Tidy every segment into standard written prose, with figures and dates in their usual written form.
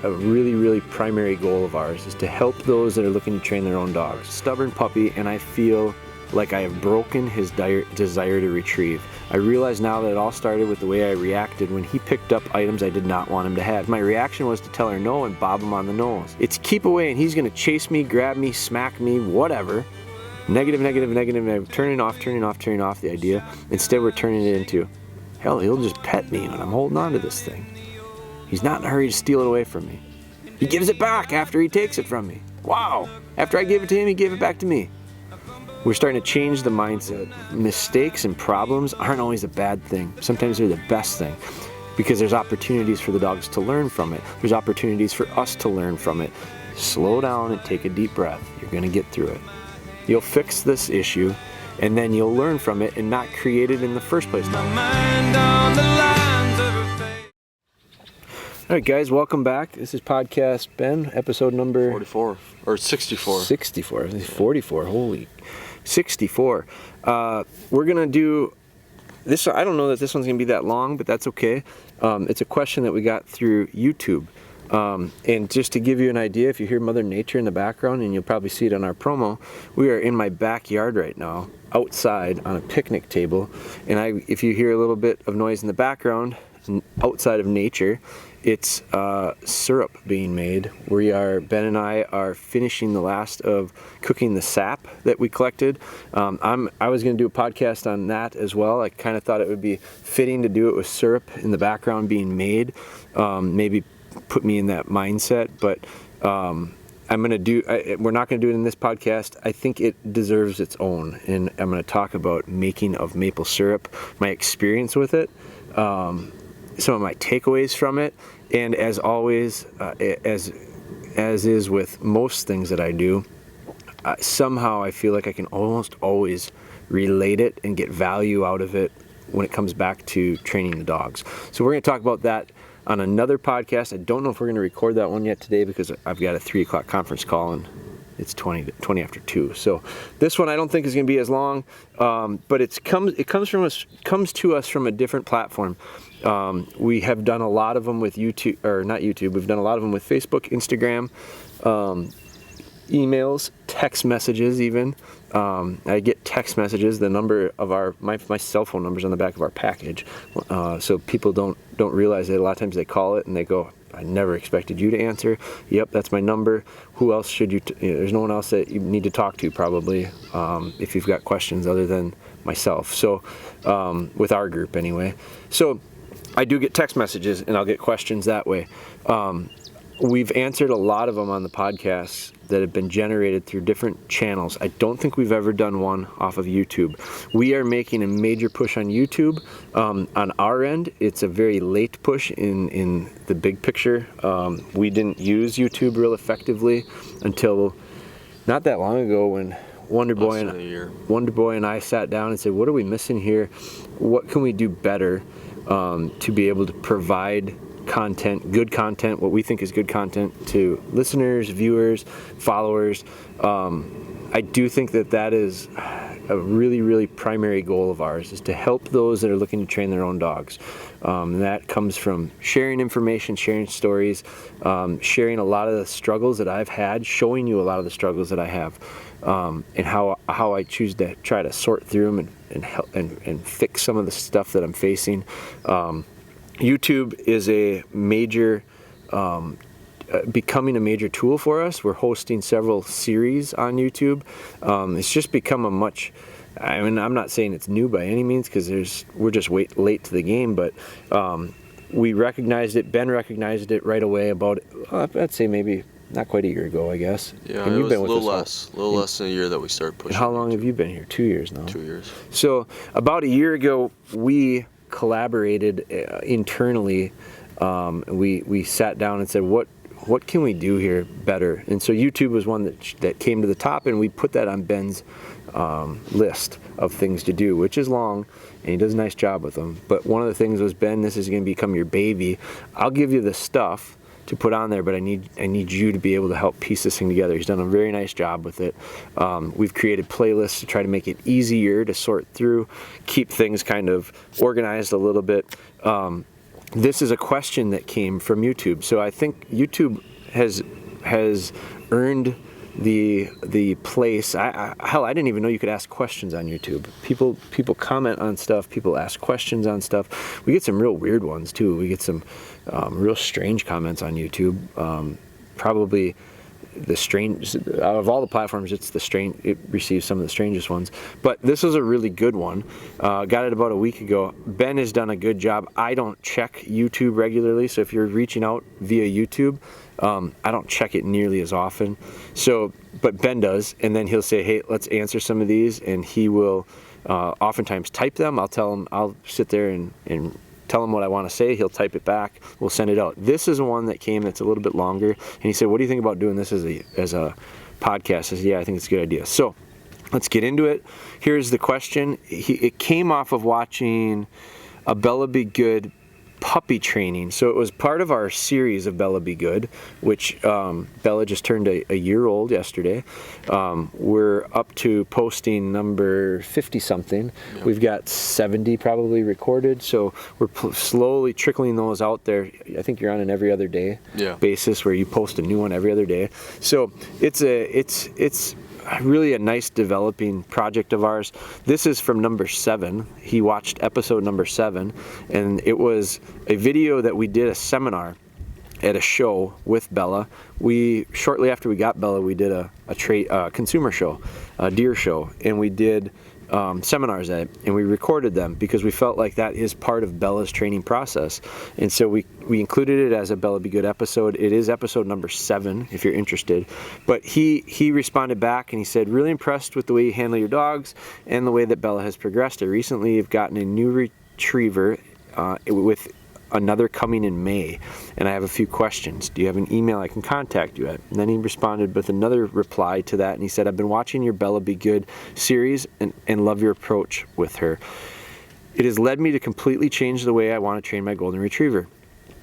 A really, really primary goal of ours is to help those that are looking to train their own dogs. Stubborn puppy, and I feel like I have broken his desire to retrieve. I realize now that it all started with the way I reacted when he picked up items I did not want him to have. My reaction was to tell her no and bob him on the nose. It's keep away, and he's gonna chase me, grab me, smack me, whatever. Negative, negative, negative, negative, turning off the idea. Instead, we're turning it into, hell, he'll just pet me when I'm holding on to this thing. He's not in a hurry to steal it away from me. He gives it back after he takes it from me. Wow, after I gave it to him, he gave it back to me. We're starting to change the mindset. Mistakes and problems aren't always a bad thing. Sometimes they're the best thing because there's opportunities for the dogs to learn from it. There's opportunities for us to learn from it. Slow down and take a deep breath. You're gonna get through it. You'll fix this issue and then you'll learn from it and not create it in the first place. All right, guys, welcome back. This is Podcast Ben, episode number 44 or 64. 64. This is 44. Holy 64. We're gonna do this. I don't know that this one's gonna be that long, but that's okay. It's a question that we got through YouTube. And just to give you an idea, if you hear Mother Nature in the background, and you'll probably see it on our promo, we are in my backyard right now, outside on a picnic table. And if you hear a little bit of noise in the background, outside of nature, it's syrup being made. Ben and I are finishing the last of cooking the sap that we collected. I was going to do a podcast on that as well. I kind of thought it would be fitting to do it with syrup in the background being made. Maybe put me in that mindset, but we're not going to do it in this podcast. I think it deserves its own, and I'm going to talk about making of maple syrup, my experience with it, some of my takeaways from it, and as always, as is with most things that I do, somehow I feel like I can almost always relate it and get value out of it when it comes back to training the dogs. So we're going to talk about that on another podcast. I don't know if we're going to record that one yet today because I've got a 3 o'clock conference call and it's 20 after 2. So this one I don't think is going to be as long, but it comes to us from a different platform. We have done a lot of them with YouTube, or not YouTube. We've done a lot of them with Facebook, Instagram, emails, text messages even. I get text messages. The number of my cell phone number's on the back of our package, so people don't realize that a lot of times they call it and they go, I never expected you to answer. Yep, that's my number. Who else should you? There's no one else that you need to talk to probably if you've got questions other than myself. So with our group anyway. So I do get text messages and I'll get questions that way. We've answered a lot of them on the podcast that have been generated through different channels. I don't think we've ever done one off of YouTube. We are making a major push on YouTube. On our end, it's a very late push in the big picture. We didn't use YouTube real effectively until not that long ago when Wonder Boy and I sat down and said, what are we missing here? What can we do better to be able to provide content, good content, what we think is good content to listeners, viewers, followers. I do think that is a really, really primary goal of ours, is to help those that are looking to train their own dogs. And that comes from sharing information, sharing stories, sharing a lot of the struggles that I've had, showing you a lot of the struggles that I have, and how I choose to try to sort through them and help and fix some of the stuff that I'm facing. YouTube is a major, becoming a major tool for us. We're hosting several series on YouTube. It's just become I'm not saying it's new by any means because we're just late to the game, but we recognized it. Ben recognized it right away about, I'd say maybe not quite a year ago, I guess. Yeah, and it was a little less than a year that we started pushing. And how long have you been here? 2 years now? 2 years. So about a year ago, we collaborated internally. We sat down and said, what can we do here better? And so YouTube was one that came to the top, and we put that on Ben's list of things to do, which is long, and he does a nice job with them. But one of the things was, Ben, this is going to become your baby. I'll give you the stuff to put on there, but I need you to be able to help piece this thing together. He's done a very nice job with it. We've created playlists to try to make it easier to sort through, keep things kind of organized a little bit. this is a question that came from YouTube. So I think YouTube has earned the place. Hell, I didn't even know you could ask questions on YouTube. People comment on stuff. People ask questions on stuff. We get some real weird ones too. We get some real strange comments on YouTube. Probably the strange out of all the platforms, it receives some of the strangest ones. But this was a really good one. Got it about a week ago. Ben has done a good job. I don't check YouTube regularly, so if you're reaching out via YouTube, I don't check it nearly as often. So, but Ben does, and then he'll say, "Hey, let's answer some of these," and he will oftentimes type them. I'll sit there and tell him what I want to say. He'll type it back. We'll send it out. This is one that came that's a little bit longer, and he said, "What do you think about doing this as a podcast?" I said, "Yeah, I think it's a good idea." So let's get into it. Here's the question. It came off of watching a Bella Be Good puppy training. So it was part of our series of Bella Be Good, which Bella just turned a year old yesterday. We're up to posting number 50 something. Yep. We've got 70 probably recorded, so we're slowly trickling those out there. I think you're on an every other day basis where you post a new one every other day. So it's really a nice developing project of ours. This is from number 7. He watched episode number 7, and it was a video that we did a seminar at a show with Bella. Shortly after we got Bella, we did a consumer show, a deer show, and we did seminars at it, and we recorded them because we felt like that is part of Bella's training process. And so we included it as a Bella Be Good episode. It is episode number 7 if you're interested. But he responded back and he said, "Really impressed with the way you handle your dogs and the way that Bella has progressed. I recently have gotten a new retriever with another coming in May, and I have a few questions. Do you have an email I can contact you at?" And then he responded with another reply to that, and he said, "I've been watching your Bella Be Good series and love your approach with her. It has led me to completely change the way I want to train my golden retriever.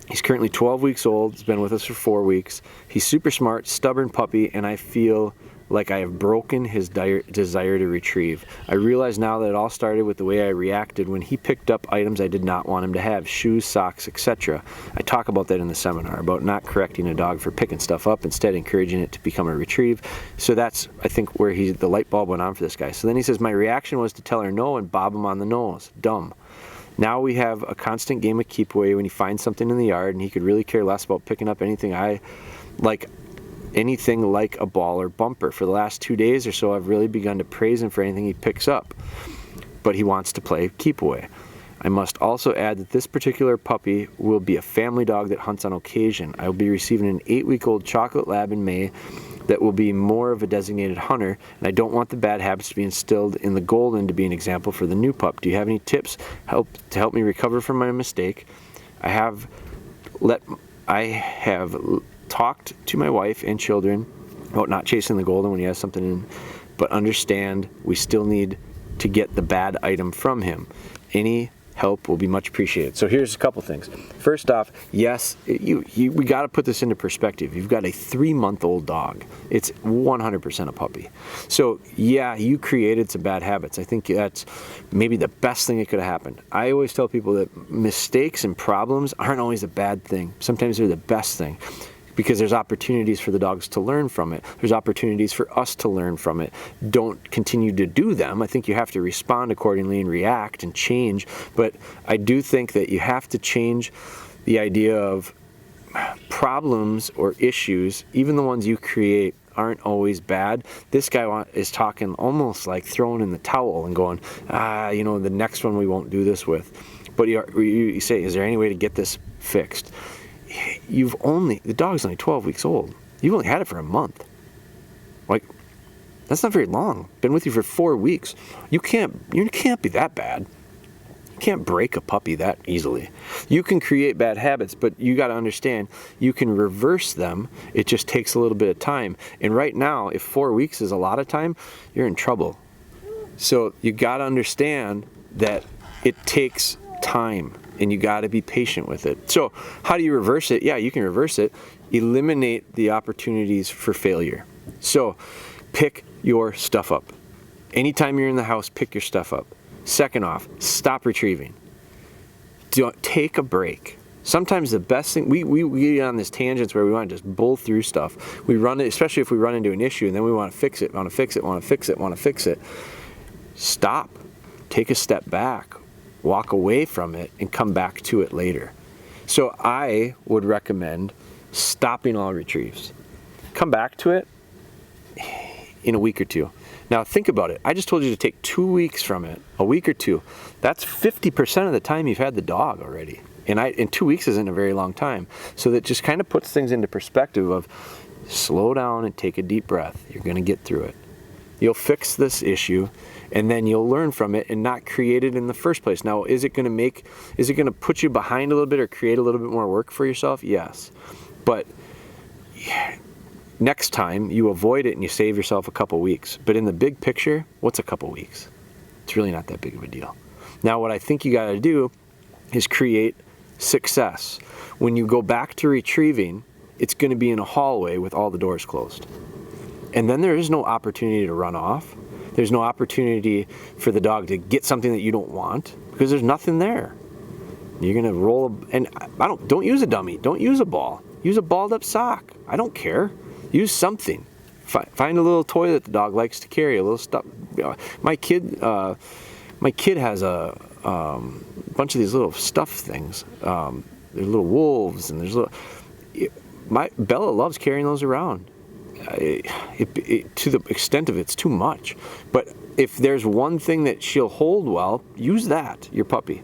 He's currently 12 weeks old. He's been with us for 4 weeks. He's super smart, stubborn puppy, and I feel like I have broken his desire to retrieve. I realize now that it all started with the way I reacted when he picked up items I did not want him to have, shoes, socks, etc. I talk about that in the seminar, about not correcting a dog for picking stuff up, instead encouraging it to become a retrieve." So that's, I think, where the light bulb went on for this guy. So then he says, "My reaction was to tell her no and bob him on the nose. Dumb. Now we have a constant game of keep away when he finds something in the yard, and he could really care less about picking up anything like a ball or bumper. For the last 2 days or so, I've really begun to praise him for anything he picks up, but he wants to play keep away. I must also add that this particular puppy will be a family dog that hunts on occasion. I will be receiving an 8-week-old chocolate lab in May that will be more of a designated hunter, and I don't want the bad habits to be instilled in the golden to be an example for the new pup. Do you have any tips to help me recover from my mistake? I have talked to my wife and children about not chasing the golden when he has something in, but understand we still need to get the bad item from him. Any help will be much appreciated." So here's a couple things. First off, yes, we got to put this into perspective. You've got a 3-month-old dog. It's 100% a puppy. So yeah, you created some bad habits. I think that's maybe the best thing that could have happened. I always tell people that mistakes and problems aren't always a bad thing. Sometimes they're the best thing, because there's opportunities for the dogs to learn from it. There's opportunities for us to learn from it. Don't continue to do them. I think you have to respond accordingly and react and change. But I do think that you have to change the idea of problems or issues, even the ones you create, aren't always bad. This guy is talking almost like throwing in the towel and going, the next one we won't do this with. But you say, is there any way to get this fixed? The dog's only 12 weeks old. You've only had it for a month. That's not very long. Been with you for 4 weeks. You can't be that bad. You can't break a puppy that easily. You can create bad habits, but you got to understand you can reverse them. It just takes a little bit of time. And right now, if 4 weeks is a lot of time, you're in trouble. So you got to understand that it takes time, and you got to be patient with it. So how do you reverse it? Yeah, you can reverse it. Eliminate the opportunities for failure. So pick your stuff up. Anytime you're in the house, pick your stuff up. Second off, stop retrieving. Take a break. Sometimes the best thing, we get on this tangents where we want to just bull through stuff. We run it, especially if we run into an issue, and then we want to fix it, want to fix it, want to fix it, want to fix it. Stop, take a step back, walk away from it, and come back to it later. So I would recommend stopping all retrieves. Come back to it in a week or two. Now think about it. I just told you to take 2 weeks from it, a week or two. That's 50% of the time you've had the dog already. And 2 weeks isn't a very long time. So that just kind of puts things into perspective of slow down and take a deep breath. You're going to get through it. You'll fix this issue, and then you'll learn from it and not create it in the first place. Now, is it going to put you behind a little bit or create a little bit more work for yourself? Yes. But next time you avoid it and you save yourself a couple weeks. But in the big picture, what's a couple weeks? It's really not that big of a deal. Now, what I think you got to do is create success. When you go back to retrieving, it's going to be in a hallway with all the doors closed. And then there is no opportunity to run off. There's no opportunity for the dog to get something that you don't want because there's nothing there. You're going to roll, and don't use a dummy. Don't use a ball. Use a balled up sock. I don't care. Use something. Find a little toy that the dog likes to carry, a little stuff. My kid has a bunch of these little stuff things. There's little wolves, and there's Bella loves carrying those around. To the extent of it's too much. But if there's one thing that she'll hold well, use that, your puppy.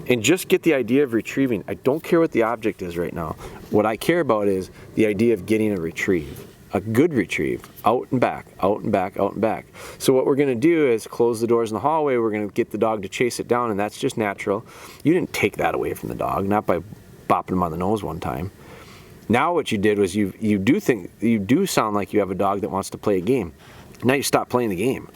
And just get the idea of retrieving. I don't care what the object is right now. What I care about is the idea of getting a retrieve. A good retrieve, out and back, out and back, out and back. So what we're going to do is close the doors in the hallway. We're going to get the dog to chase it down, and that's just natural. You didn't take that away from the dog, not by bopping him on the nose one time. Now what you did was you do sound like you have a dog that wants to play a game. Now you stop playing the game.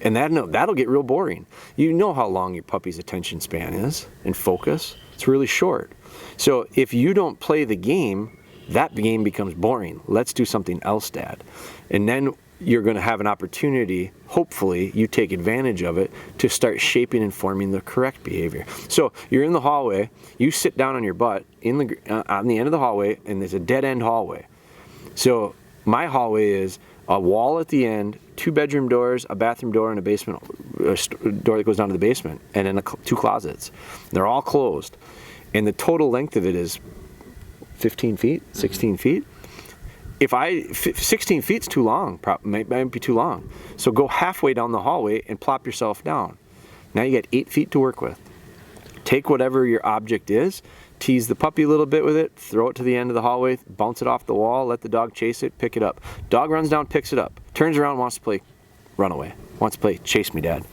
And that'll get real boring. You know how long your puppy's attention span is and focus. It's really short. So if you don't play the game, that game becomes boring. Let's do something else, Dad. And then you're going to have an opportunity, hopefully you take advantage of it, to start shaping and forming the correct behavior. So you're in the hallway, you sit down on your butt on the end of the hallway, and there's a dead end hallway. So my hallway is a wall at the end, 2 bedroom doors, a bathroom door, and a basement door that goes down to the basement, and then 2 closets. They're all closed. And the total length of it is 15 feet, 16 feet. 16 feet's too long, might be too long. So go halfway down the hallway and plop yourself down. Now you got 8 feet to work with. Take whatever your object is, tease the puppy a little bit with it, throw it to the end of the hallway, bounce it off the wall, let the dog chase it, pick it up. Dog runs down, picks it up, turns around, wants to play runaway, wants to play chase me, Dad.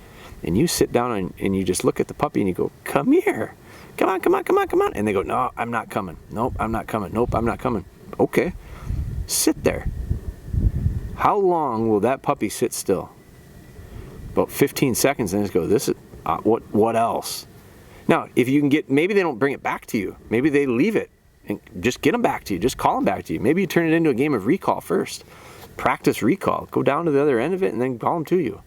And you sit down and you just look at the puppy and you go, come here. Come on, come on, come on, come on. And they go, no, I'm not coming. Nope, I'm not coming. Nope, I'm not coming. Okay. Sit there. How long will that puppy sit still? About 15 seconds, and just go, this is, what else? Now, if you can maybe they don't bring it back to you. Maybe they leave it and just get them back to you. Just call them back to you. Maybe you turn it into a game of recall first. Practice recall. Go down to the other end of it and then call them to you.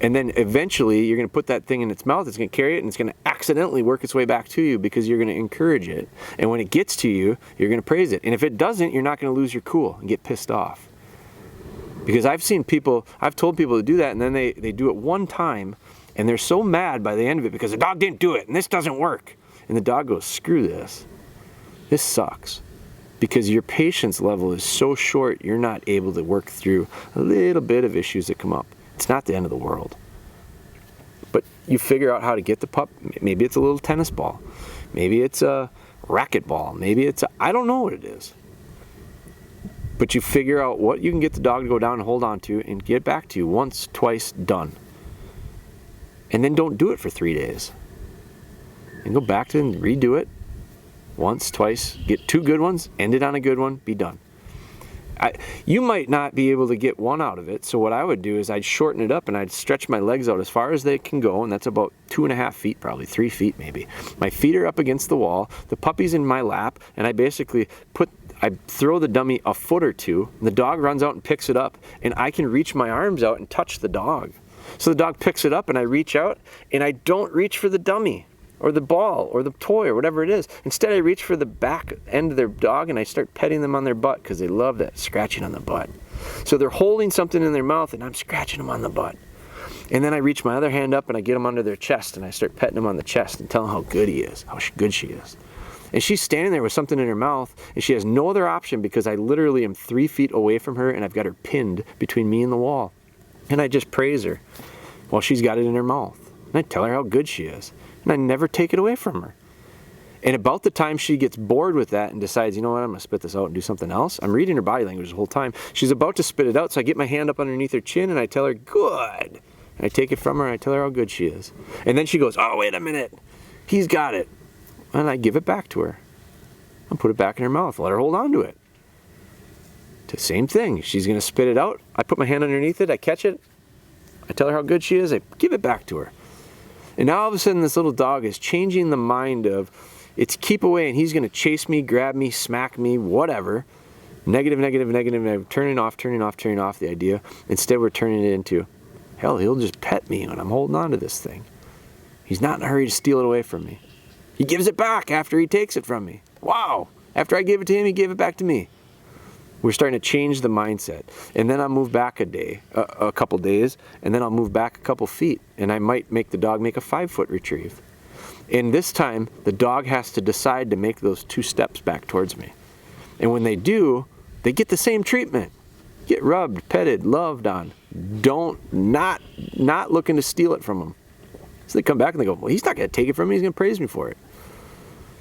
And then eventually you're going to put that thing in its mouth, it's going to carry it, and it's going to accidentally work its way back to you because you're going to encourage it. And when it gets to you, you're going to praise it. And if it doesn't, you're not going to lose your cool and get pissed off. Because I've told people to do that, and then they do it one time, and they're so mad by the end of it because the dog didn't do it, and this doesn't work. And the dog goes, screw this. This sucks. Because your patience level is so short, you're not able to work through a little bit of issues that come up. It's not the end of the world. But you figure out how to get the pup. Maybe it's a little tennis ball. Maybe it's a racquetball. Maybe it's I don't know what it is. But you figure out what you can get the dog to go down and hold on to and get back to you once, twice, done. And then don't do it for 3 days. And go back to and redo it once, twice, get 2 good ones, end it on a good one, be done. You might not be able to get one out of it, so what I would do is I'd shorten it up and I'd stretch my legs out as far as they can go, and that's about 2.5 feet, probably 3 feet maybe. My feet are up against the wall, the puppy's in my lap, and I basically I throw the dummy a foot or two, and the dog runs out and picks it up, and I can reach my arms out and touch the dog. So the dog picks it up and I reach out, and I don't reach for the dummy. or the ball or the toy or whatever it is. Instead, I reach for the back end of their dog and I start petting them on their butt because they love that scratching on the butt. So they're holding something in their mouth and I'm scratching them on the butt. And then I reach my other hand up and I get them under their chest and I start petting them on the chest and tell them how good he is, how good she is. And she's standing there with something in her mouth and she has no other option because I literally am 3 feet away from her and I've got her pinned between me and the wall. And I just praise her while she's got it in her mouth. And I tell her how good she is. And I never take it away from her. And about the time she gets bored with that and decides, you know what, I'm going to spit this out and do something else, I'm reading her body language the whole time. She's about to spit it out, so I get my hand up underneath her chin and I tell her, good. And I take it from her and I tell her how good she is. And then she goes, oh, wait a minute. He's got it. And I give it back to her. I put it back in her mouth, let her hold on to it. The same thing. She's going to spit it out. I put my hand underneath it, I catch it. I tell her how good she is, I give it back to her. And now all of a sudden this little dog is changing the mind of, it's keep away and he's going to chase me, grab me, smack me, whatever. Negative, negative, negative, negative, turning off the idea. Instead we're turning it into, hell, he'll just pet me when I'm holding on to this thing. He's not in a hurry to steal it away from me. He gives it back after he takes it from me. Wow. After I gave it to him, he gave it back to me. We're starting to change the mindset. And then I'll move back a couple days, and then I'll move back a couple feet, and I might make the dog make a 5-foot retrieve. And this time, the dog has to decide to make those 2 steps back towards me. And when they do, they get the same treatment. Get rubbed, petted, loved on. Not looking to steal it from them. So they come back and they go, well, he's not going to take it from me, he's going to praise me for it.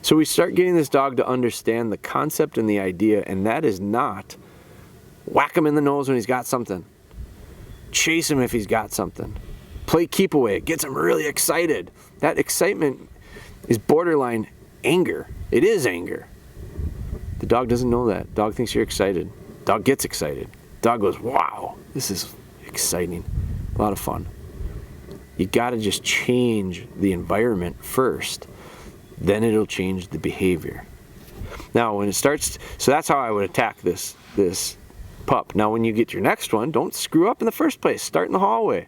So we start getting this dog to understand the concept and the idea, and that is not whack him in the nose when he's got something. Chase him if he's got something. Play keep away. It gets him really excited. That excitement is borderline anger. It is anger. The dog doesn't know that. Dog thinks you're excited. Dog gets excited. Dog goes, wow, this is exciting. A lot of fun. You got to just change the environment first. Then it'll change the behavior. Now when it starts, so that's how I would attack this pup. Now when you get your next one, don't screw up in the first place. Start in the hallway.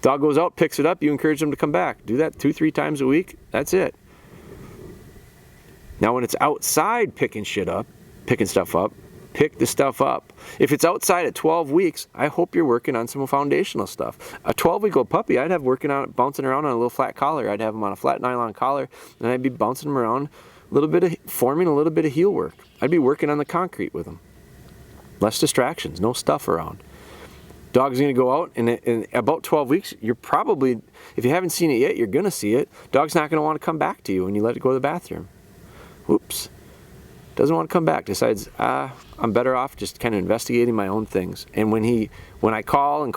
Dog goes out, picks it up, you encourage them to come back. Do that 2-3 times a week, that's it. Now when it's outside picking stuff up, pick the stuff up. If it's outside at 12 weeks, I hope you're working on some foundational stuff. A 12-week-old puppy, I'd have working on it, bouncing around on a little flat collar. I'd have him on a flat nylon collar, and I'd be bouncing him around, forming a little bit of heel work. I'd be working on the concrete with him. Less distractions, no stuff around. Dog's going to go out, and in about 12 weeks, you're probably, if you haven't seen it yet, you're going to see it. Dog's not going to want to come back to you when you let it go to the bathroom. Whoops. Doesn't want to come back, decides, I'm better off just kind of investigating my own things. And when I call and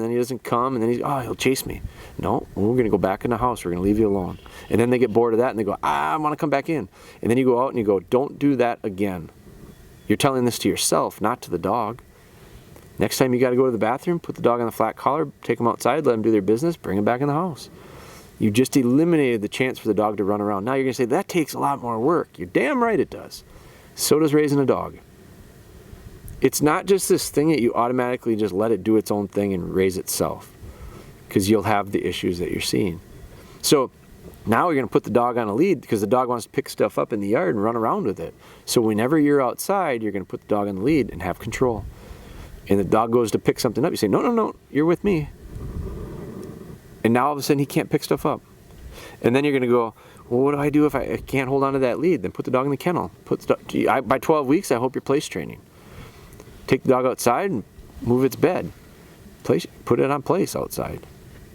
then he doesn't come, and then he'll chase me. No, we're going to go back in the house. We're going to leave you alone. And then they get bored of that and they go, I want to come back in. And then you go out and you go, don't do that again. You're telling this to yourself, not to the dog. Next time you got to go to the bathroom, put the dog on the flat collar, take them outside, let them do their business, bring them back in the house. You just eliminated the chance for the dog to run around. Now you're going to say, that takes a lot more work. You're damn right it does. So does raising a dog. It's not just this thing that you automatically just let it do its own thing and raise itself, because you'll have the issues that you're seeing. So now you're going to put the dog on a lead because the dog wants to pick stuff up in the yard and run around with it. So whenever you're outside, you're going to put the dog on the lead and have control. And the dog goes to pick something up. You say, no, you're with me. And now all of a sudden he can't pick stuff up. And then you're going to go, well, what do I do if I can't hold on to that lead? Then put the dog in the kennel. By 12 weeks, I hope you're place training. Take the dog outside and move its bed. Put it on place outside.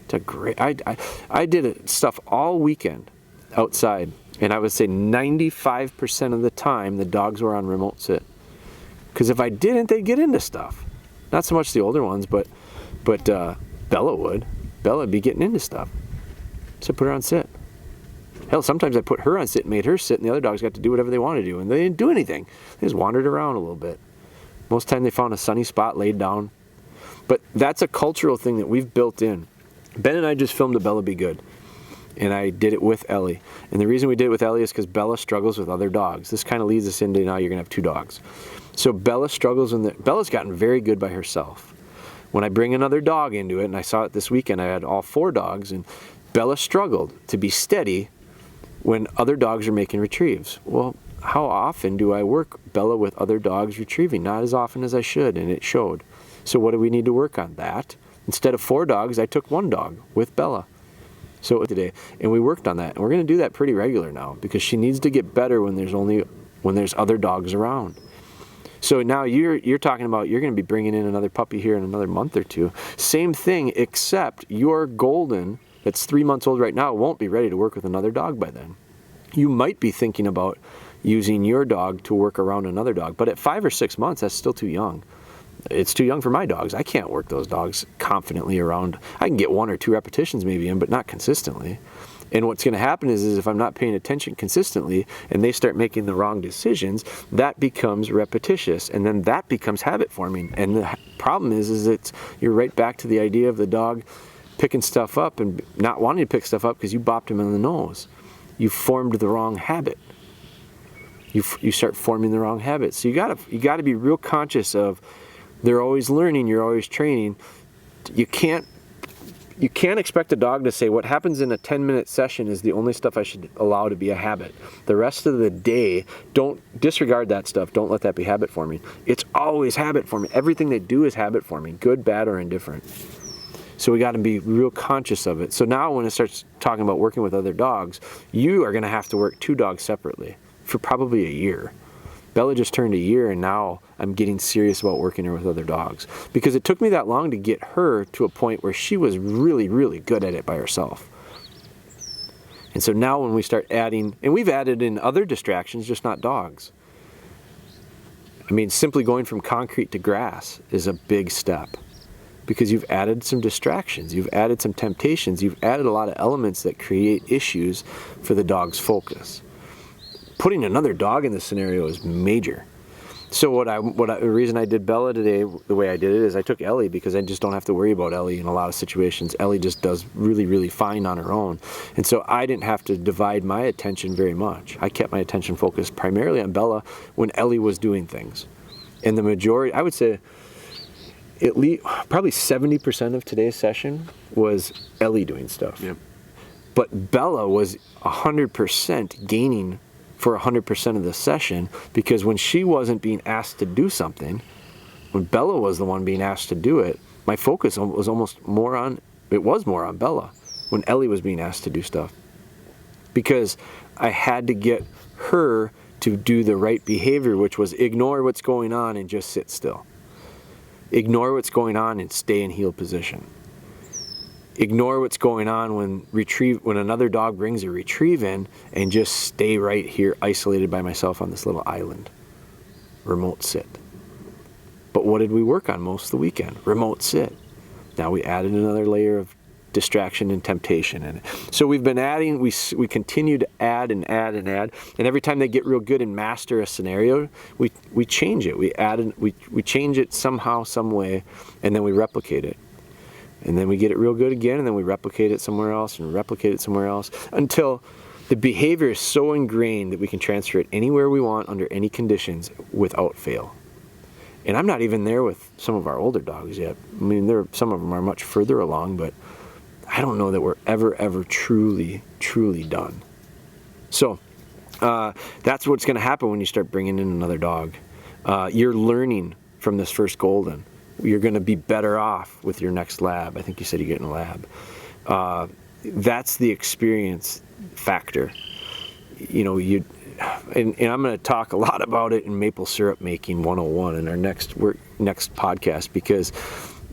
It's a great. I did stuff all weekend outside, and I would say 95% of the time the dogs were on remote sit. Because if I didn't, they'd get into stuff. Not so much the older ones, but Bella would. Bella would be getting into stuff. So I put her on sit. Hell, sometimes I put her on sit and made her sit, and the other dogs got to do whatever they wanted to do, and they didn't do anything. They just wandered around a little bit. Most of the time they found a sunny spot, laid down. But that's a cultural thing that we've built in. Ben and I just filmed a Bella Be Good, and I did it with Ellie. And the reason we did it with Ellie is because Bella struggles with other dogs. This kind of leads us into now you're going to have 2 dogs. So Bella struggles, Bella's gotten very good by herself. When I bring another dog into it, and I saw it this weekend, I had all 4 dogs, and Bella struggled to be steady when other dogs are making retrieves. Well, how often do I work Bella with other dogs retrieving? Not as often as I should, and it showed. So what do we need to work on? That. Instead of 4 dogs, I took 1 dog with Bella. So today, and we worked on that, and we're going to do that pretty regular now because she needs to get better when there's other dogs around. So now you're talking about you're going to be bringing in another puppy here in another month or 2. Same thing, except your golden that's 3 months old right now won't be ready to work with another dog by then. You might be thinking about using your dog to work around another dog, but at 5 or 6 months, that's still too young. It's too young for my dogs. I can't work those dogs confidently around. I can get 1 or 2 repetitions maybe in, but not consistently. And what's going to happen is if I'm not paying attention consistently and they start making the wrong decisions, that becomes repetitious, and then that becomes habit forming. And the problem is you're right back to the idea of the dog picking stuff up and not wanting to pick stuff up because you bopped him in the nose. You formed the wrong habit. You start forming the wrong habit. So you gotta be real conscious of. They're always learning, you're always training. You can't expect a dog to say what happens in a 10-minute session is the only stuff I should allow to be a habit. The rest of the day, don't disregard that stuff. Don't let that be habit forming. It's always habit forming. Everything they do is habit forming, good, bad, or indifferent. So we got to be real conscious of it. So now when it starts talking about working with other dogs, you are going to have to work 2 dogs separately for probably a year. Bella just turned a year, and now I'm getting serious about working her with other dogs because it took me that long to get her to a point where she was really, really good at it by herself. And so now when we start adding, and we've added in other distractions, just not dogs. I mean, simply going from concrete to grass is a big step because you've added some distractions, you've added some temptations, you've added a lot of elements that create issues for the dog's focus. Putting another dog in this scenario is major. So the reason I did Bella today the way I did it is I took Ellie because I just don't have to worry about Ellie in a lot of situations. Ellie just does really, really fine on her own. And so I didn't have to divide my attention very much. I kept my attention focused primarily on Bella when Ellie was doing things. And the majority, I would say, at least probably 70% of today's session was Ellie doing stuff. Yep. But Bella was 100% gaining for 100% of the session because when she wasn't being asked to do something, when Bella was the one being asked to do it, my focus was more on Bella when Ellie was being asked to do stuff. Because I had to get her to do the right behavior, which was ignore what's going on and just sit still. Ignore what's going on and stay in heel position. Ignore what's going on when another dog brings a retrieve in and just stay right here isolated by myself on this little island. Remote sit. But what did we work on most of the weekend? Remote sit. Now we added another layer of distraction and temptation in it. So we've been adding, we continue to add and add and add, and every time they get real good and master a scenario, we change it. We change it somehow, some way, and then we replicate it. And then we get it real good again, and then we replicate it somewhere else and replicate it somewhere else until the behavior is so ingrained that we can transfer it anywhere we want under any conditions without fail. And I'm not even there with some of our older dogs yet. I mean, some of them are much further along, but I don't know that we're ever truly done. So that's what's going to happen when you start bringing in another dog. You're learning from this first golden. You're going to be better off with your next lab. I think you said you're getting a lab. That's the experience factor. You know, and I'm going to talk a lot about it in maple syrup making 101 in our next podcast because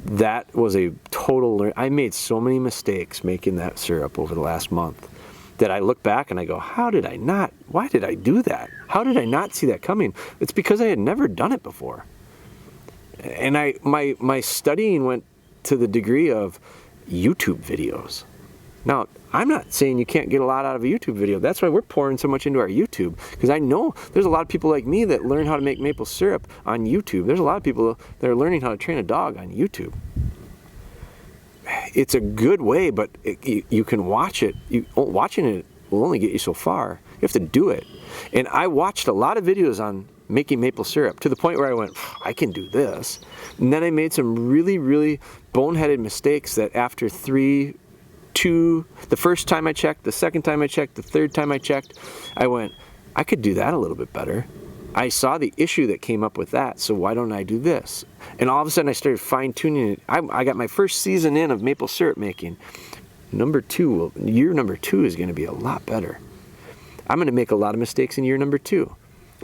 that was a total I made so many mistakes making that syrup over the last month that I look back and I go, why did I do that? How did I not see that coming? It's because I had never done it before. And my studying went to the degree of YouTube videos. Now, I'm not saying you can't get a lot out of a YouTube video. That's why we're pouring so much into our YouTube, because I know there's a lot of people like me that learn how to make maple syrup on YouTube. There's a lot of people that are learning how to train a dog on YouTube. It's a good way, but you can watch it. Watching it will only get you so far. You have to do it. And I watched a lot of videos on making maple syrup to the point where I went, I can do this. And then I made some really, really boneheaded mistakes that after 2 the first time I checked, the second time I checked, the third time I checked, I went, I could do that a little bit better. I saw the issue that came up with that, so why don't I do this? And all of a sudden I started fine-tuning it. I got my first season in of maple syrup making. Year number two is going to be a lot better. I'm going to make a lot of mistakes in year number 2,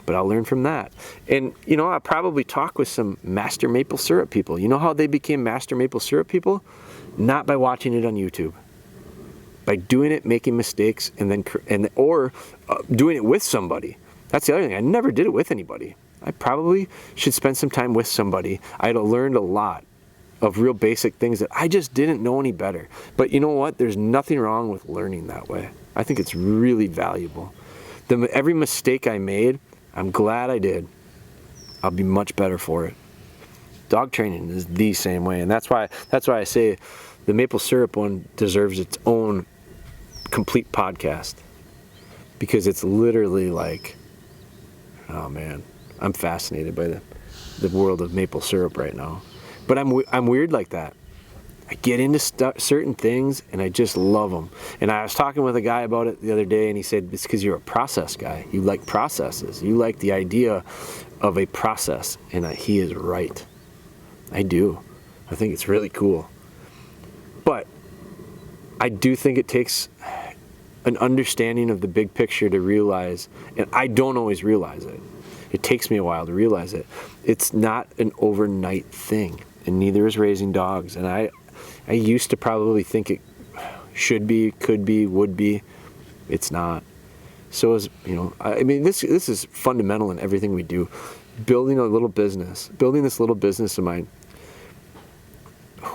but I'll learn from that. And, you know, I'll probably talk with some master maple syrup people. You know how they became master maple syrup people? Not by watching it on YouTube. By doing it, making mistakes, or doing it with somebody. That's the other thing. I never did it with anybody. I probably should spend some time with somebody. I had learned a lot of real basic things that I just didn't know any better. But you know what? There's nothing wrong with learning that way. I think it's really valuable. Every mistake I made, I'm glad I did. I'll be much better for it. Dog training is the same way, and that's why I say the maple syrup one deserves its own complete podcast, because it's literally like, oh man, I'm fascinated by the world of maple syrup right now. But I'm weird like that. I get into certain things and I just love them. And I was talking with a guy about it the other day, and he said, it's because you're a process guy. You like processes. You like the idea of a process. And he is right. I do. I think it's really cool. But I do think it takes an understanding of the big picture to realize, and I don't always realize it. It takes me a while to realize it. It's not an overnight thing, and neither is raising dogs. And I used to probably think it should be, could be, would be. It's not. So as you know, I mean, this is fundamental in everything we do. Building this little business of mine.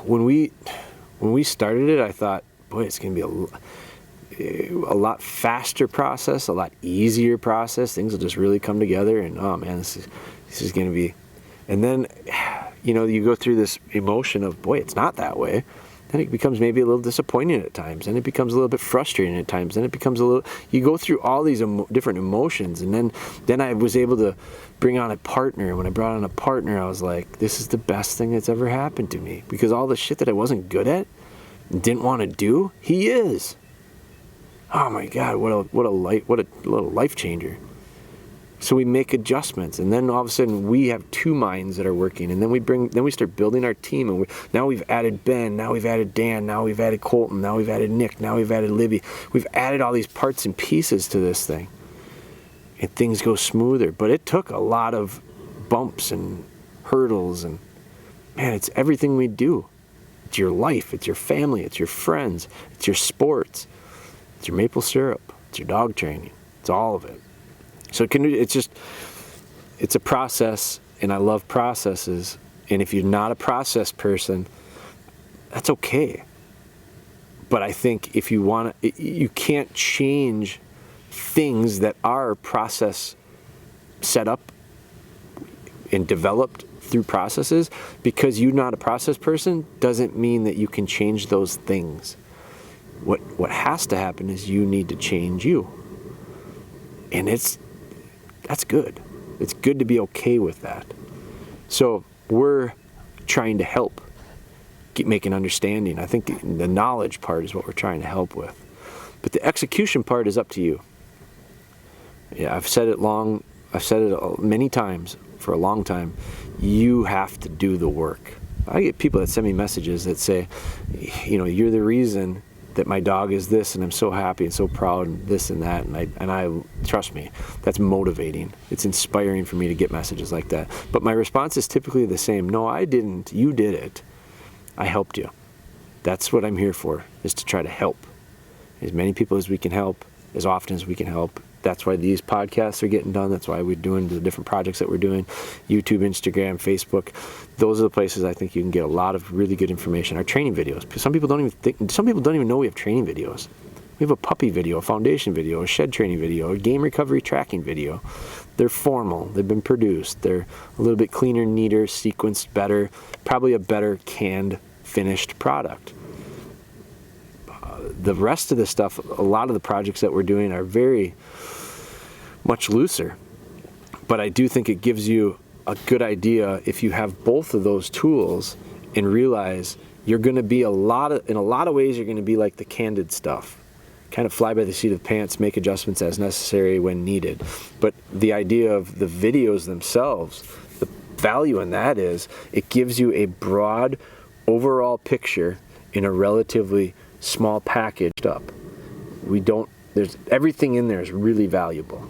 When we started it, I thought, boy, it's going to be a lot faster process, a lot easier process. Things will just really come together, and oh man, this is going to be. And then, you know, you go through this emotion of, boy, it's not that way. Then it becomes maybe a little disappointing at times, and it becomes a little bit frustrating at times. Then it becomes you go through all these different emotions, and then I was able to bring on a partner. When I brought on a partner, I was like, this is the best thing that's ever happened to me, because all the shit that I wasn't good at, didn't want to do, he is. Oh my God, what a little life changer. So we make adjustments, and then all of a sudden we have 2 minds that are working, and then we start building our team, and now we've added Ben, now we've added Dan, now we've added Colton, now we've added Nick, now we've added Libby. We've added all these parts and pieces to this thing, and things go smoother. But it took a lot of bumps and hurdles, and man, it's everything we do. It's your life, it's your family, it's your friends, it's your sports, it's your maple syrup, it's your dog training, it's all of it. So it's a process, and I love processes. And if you're not a process person, that's okay. But I think if you want to, you can't change things that are process set up and developed through processes. Because you're not a process person doesn't mean that you can change those things. What has to happen is you need to change you. And that's good. It's good to be okay with that. So we're trying to help make an understanding. I think the knowledge part is what we're trying to help with. But the execution part is up to you. Yeah, I've said it many times for a long time. You have to do the work. I get people that send me messages that say, you know, you're the reason that my dog is this, and I'm so happy and so proud, and this and that, and I trust me, that's motivating. It's inspiring for me to get messages like that. But my response is typically the same. No, I didn't. You did it. I helped you. That's what I'm here for, is to try to help as many people as we can help, as often as we can help. That's why these podcasts are getting done. That's why we're doing the different projects that we're doing. YouTube, Instagram, Facebook. Those are the places I think you can get a lot of really good information. Our training videos. Some people don't even know we have training videos. We have a puppy video, a foundation video, a shed training video, a game recovery tracking video. They're formal. They've been produced. They're a little bit cleaner, neater, sequenced, better, probably a better canned, finished product. The rest of the stuff, a lot of the projects that we're doing are very much looser. But I do think it gives you a good idea if you have both of those tools and realize you're going to be in a lot of ways, you're going to be like the candid stuff. Kind of fly by the seat of the pants, make adjustments as necessary when needed. But the idea of the videos themselves, the value in that is it gives you a broad overall picture in a relatively small packaged up. There's everything in there is really valuable.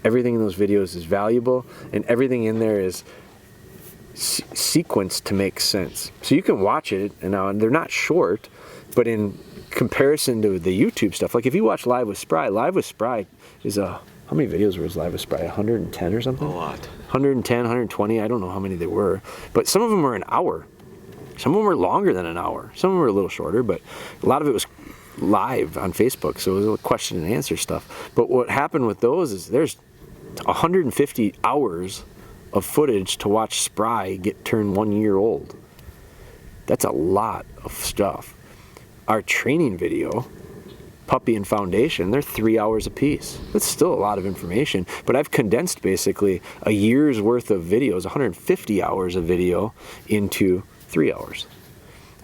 Everything in those videos is valuable, and everything in there is sequenced to make sense. So you can watch it, and they're not short, but in comparison to the YouTube stuff, like if you watch Live with Spry is how many videos was Live with Spry? 110 or something? A lot. 110, 120, I don't know how many they were, but some of them were an hour. Some of them were longer than an hour. Some of them were a little shorter, but a lot of it was live on Facebook, so it was a question and answer stuff. But what happened with those is there's 150 hours of footage to watch Spry get turned 1 year old. That's a lot of stuff. Our training video, Puppy and Foundation, they're 3 hours apiece. That's still a lot of information, but I've condensed basically a year's worth of videos, 150 hours of video, into 3 hours.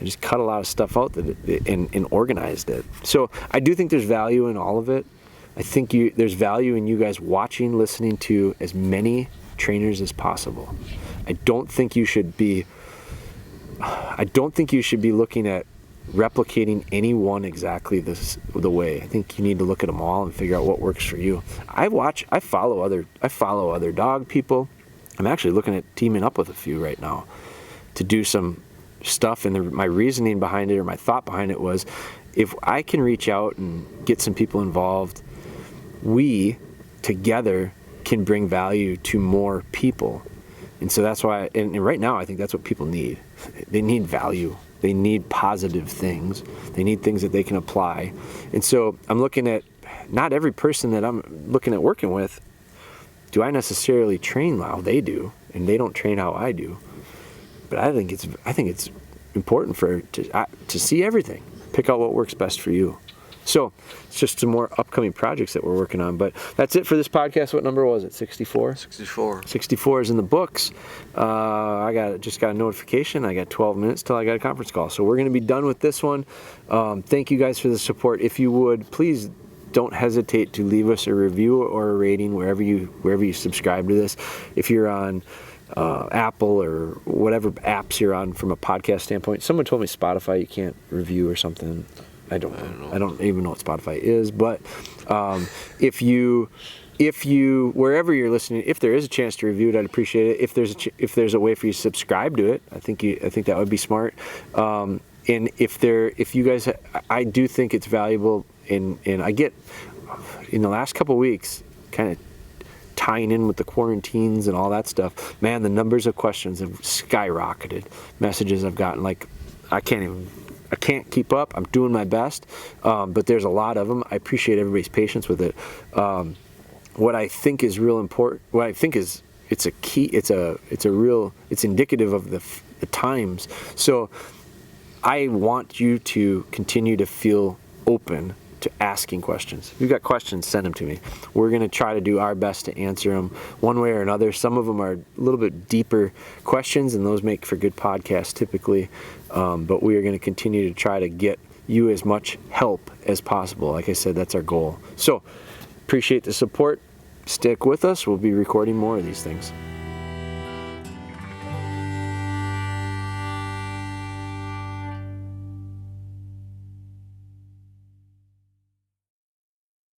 I just cut a lot of stuff out and organized it. So I do think there's value in all of it. I think there's value in you guys watching, listening to as many trainers as possible. I don't think you should be looking at replicating any one exactly the way. I think you need to look at them all and figure out what works for you. I follow other dog people. I'm actually looking at teaming up with a few right now to do some stuff, and my reasoning behind it, or my thought behind it, was if I can reach out and get some people involved, we together can bring value to more people. And so that's why, and right now I think that's what people need. They need value. They need positive things. They need things that they can apply. And so I'm looking at, not every person that I'm looking at working with do I necessarily train how they do, and they don't train how I do. But I think it's important to see everything, pick out what works best for you. So it's just some more upcoming projects that we're working on. But that's it for this podcast. What number was it? 64? 64. 64 is in the books. I just got a notification. I got 12 minutes till I got a conference call. So we're going to be done with this one. Thank you guys for the support. If you would, please don't hesitate to leave us a review or a rating wherever you subscribe to this. If you're on Apple or whatever apps you're on from a podcast standpoint. Someone told me Spotify you can't review or something. I don't even know what Spotify is, but if you wherever you're listening, if there is a chance to review it, I'd appreciate it. If there's a way for you to subscribe to it, I think that would be smart. And if you guys, I do think it's valuable, and I get in the last couple of weeks, kind of tying in with the quarantines and all that stuff, man, the numbers of questions have skyrocketed. Messages I've gotten, like, I can't keep up. I'm doing my best, but there's a lot of them. I appreciate everybody's patience with it. What I think is real important, what I think is it's a key, it's indicative of the times. So I want you to continue to feel open to asking questions. If you've got questions, send them to me. We're going to try to do our best to answer them one way or another. Some of them are a little bit deeper questions, and those make for good podcasts typically. But we are going to continue to try to get you as much help as possible. Like I said, that's our goal. So appreciate the support. Stick with us. We'll be recording more of these things.